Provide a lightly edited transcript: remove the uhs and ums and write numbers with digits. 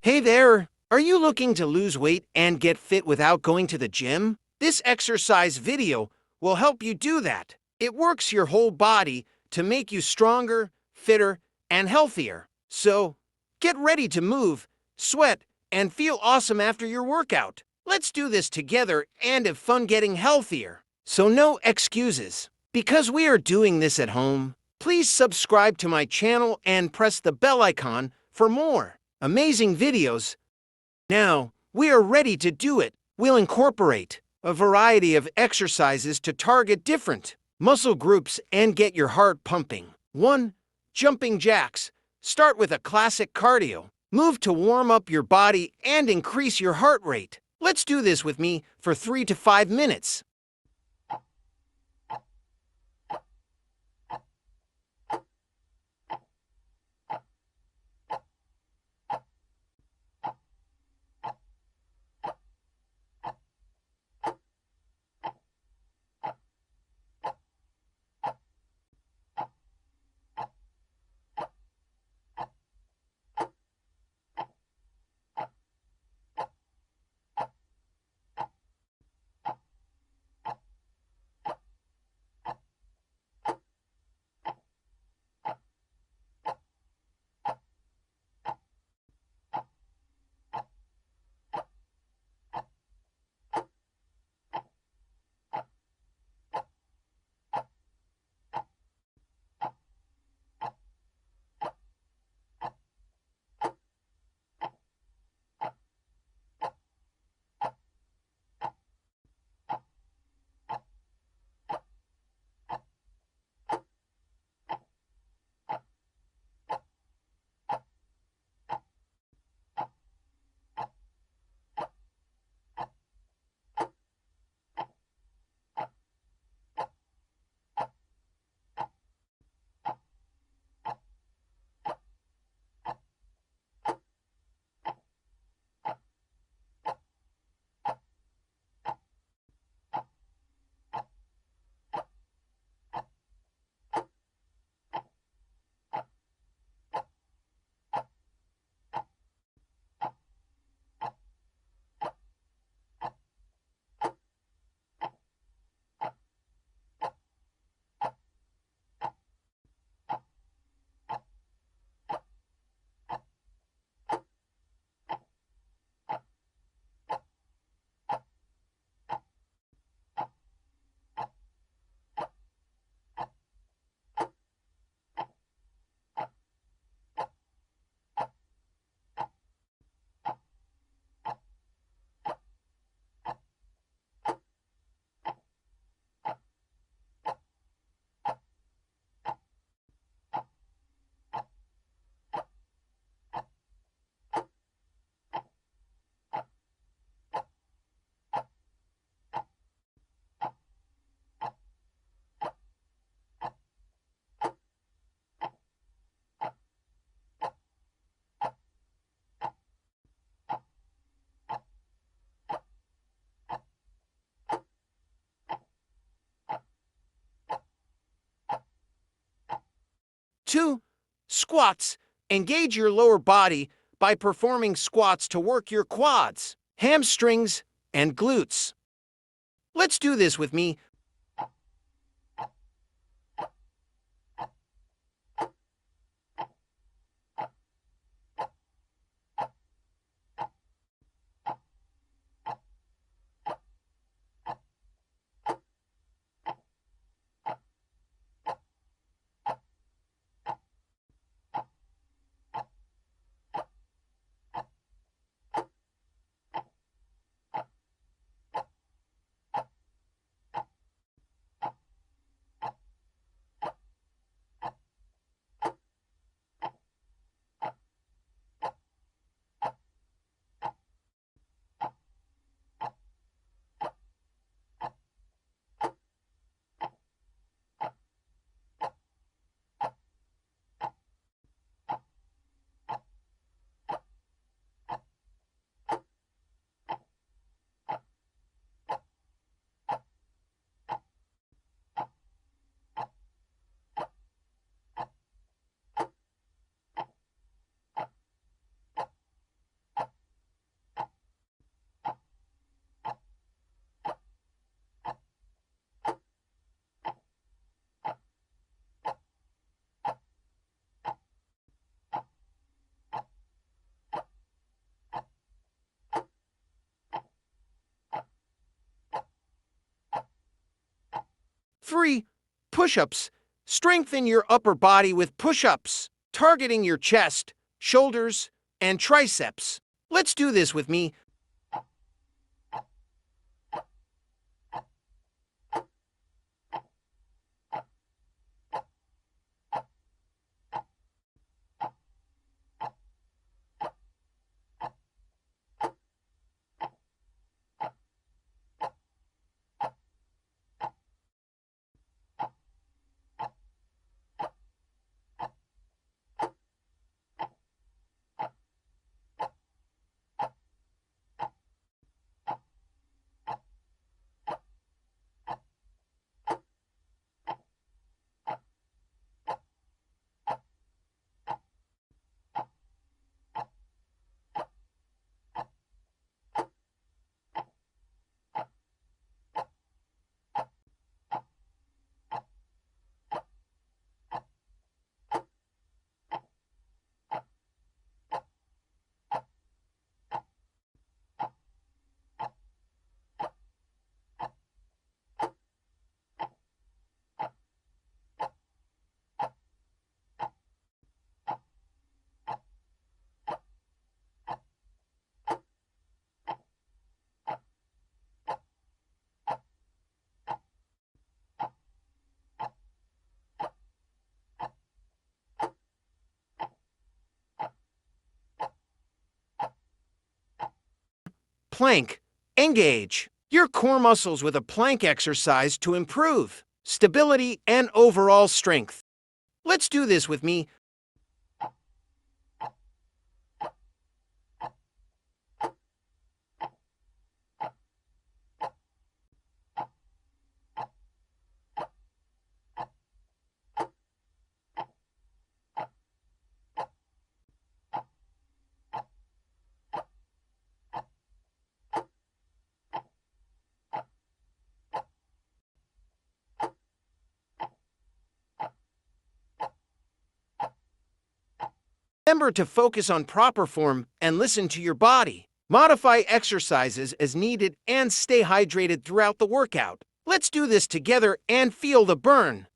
Hey there! Are you looking to lose weight and get fit without going to the gym? This exercise video will help you do that. It works your whole body to make you stronger, fitter, and healthier. So, get ready to move, sweat, and feel awesome after your workout. Let's do this together and have fun getting healthier. So no excuses. Because we are doing this at home, please subscribe to my channel and press the bell icon for more amazing videos. Now, we are ready to do it. We'll incorporate a variety of exercises to target different muscle groups and get your heart pumping. 1. Jumping jacks. Start with a classic cardio. Move to warm up your body and increase your heart rate. Let's do this with me for 3 to 5 minutes. Two, squats. Engage your lower body by performing squats to work your quads, hamstrings, and glutes. Let's do this with me. 3. Push-ups. Strengthen your upper body with push-ups, targeting your chest, shoulders, and triceps. Let's do this with me. Plank. Engage your core muscles with a plank exercise to improve stability and overall strength. Let's do this with me. Remember to focus on proper form and listen to your body. Modify exercises as needed and stay hydrated throughout the workout. Let's do this together and feel the burn.